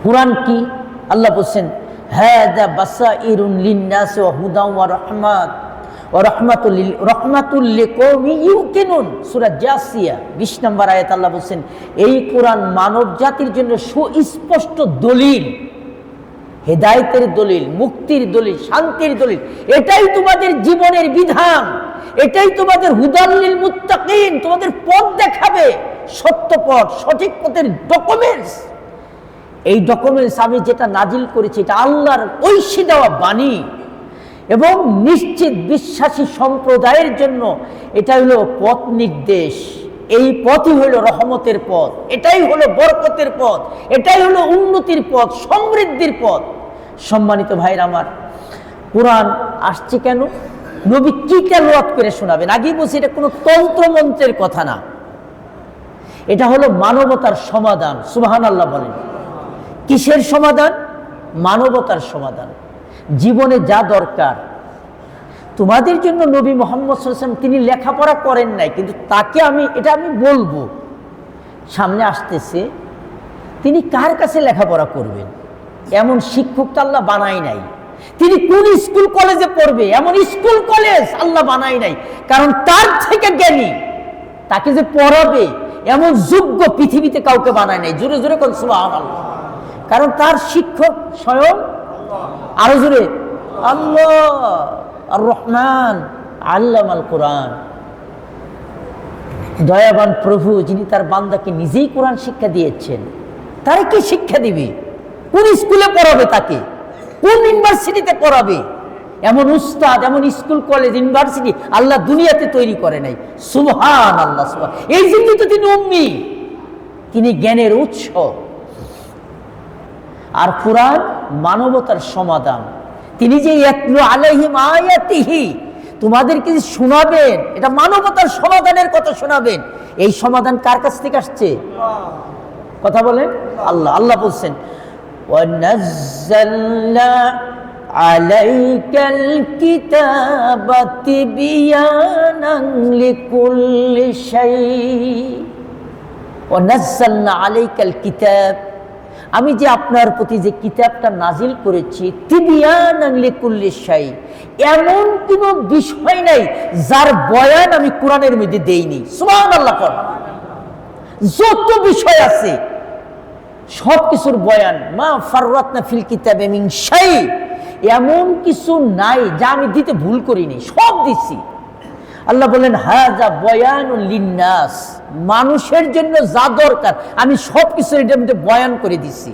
কুরআন কি? আল্লাহ বলছেন হাযা বাসাইরুন লিন-নাস ওয়া হুদাও ওয়া রাহমাতুল লিকওমি ইউকিনুন। সূরা জাসিয়া 20 নম্বর আয়াত আল্লাহ বলছেন এই কোরআন মানব জাতির জন্য সুস্পষ্ট দলিল, হেদায়েতের দলিল, মুক্তির দলিল, শান্তির দলিল। এটাই তোমাদের জীবনের বিধান, এটাই তোমাদের হুদাল লিল মুত্তাকিন, তোমাদের পথ দেখাবে, সত্য পথ, সঠিক পথের ডকুমেন্টস। এই ডকুমেন্টস আমি যেটা নাজিল করেছি এটা আল্লাহর ঐশী দেওয়া বাণী এবং নিশ্চিত বিশ্বাসী সম্প্রদায়ের জন্য এটা হলো পথ নির্দেশ। এই পথই হলো রহমতের পথ, এটাই হলো বরকতের পথ, এটাই হলো উন্নতির পথ, সমৃদ্ধির পথ। সম্মানিত ভাইরা আমার, কোরআন আসছে কেন? নবী কি তেলাওয়াত করে শোনাবেন? আগেই বলছি এটা কোনো তন্ত্রমন্ত্রের কথা না, এটা হলো মানবতার সমাধান। সুবহানাল্লাহ বলেন। কিসের সমাধান? মানবতার সমাধান। জীবনে যা দরকার তোমাদের জন্য নবী মুহাম্মদ সাল্লাল্লাহু আলাইহি ওয়াসাল্লাম তিনি লেখাপড়া করেন নাই, কিন্তু তাকে আমি বলবো সামনে আসতেছে, তিনি কার কাছে লেখাপড়া করবেন এমন শিক্ষক তো আল্লাহ বানাই নাই। তিনি কোন স্কুল কলেজে পড়বে এমন স্কুল কলেজ আল্লাহ বানাই নাই, কারণ তার থেকে জ্ঞানী তাকে যে পড়াবে এমন যোগ্য পৃথিবীতে কাউকে বানায় নাই। জোরে জোরে কোন সুবহানাল্লাহ। কারণ তার শিক্ষক স্বয়ং, আরো জোরে, আল্লাহ আর রহমান আল্লামাল কোরআন। দয়াবান প্রভু যিনি তার বান্দাকে নিজেই কোরআন শিক্ষা দিয়েছেন, তারা কি শিক্ষা দিবে? কোন স্কুলে পড়াবে তাকে? কোন ইউনিভার্সিটিতে পড়াবে? এমন উস্তাদ, এমন স্কুল কলেজ ইউনিভার্সিটি আল্লাহ দুনিয়াতে তৈরি করে নাই। সুবহানাল্লাহ। এই জন্য তো তিনি উম্মি, তিনি জ্ঞানের উৎস। আর কোরআন মানবতার সমাধান। তিনি যে ইয়াতলু আলাইহিম আয়াতিহি, তোমাদেরকে যে শোনাবেন, এটা মানবতার সমাধানের কথা শোনাবেন। এই সমাধান কার কাছ থেকে আসছে? কথা বলেন। আল্লাহ। আল্লাহ বলছেন ওয়ানাজ্জালনা আলাইকাল কিতাবা তিবিয়ানান লিকুল্লি শাই। ওয়ানাজ্জালনা আলাইকাল কিতাব, আমি যে আপনার প্রতি যে কিতাবটা নাজিল করেছি, তিবিয়ানান লিকুল্লি শাই, এমন কোনো বিষয় নাই যার বয়ান আমি কোরআনের মধ্যে দেইনি। সুবহানাল্লাহ। যত বিষয় আছে সব কিছুর বয়ান, মা ফাররাতনা ফিল কিতাবে মিন শাই, এমন কিছু নাই যা আমি দিতে ভুল করিনি, সব দিছি। আল্লাহ বলেন হাযা বয়ানুল লিন্নাস, মানুষের জন্য যা দরকার আমি সব কিছু এটার মধ্যে বয়ান করে দিছি।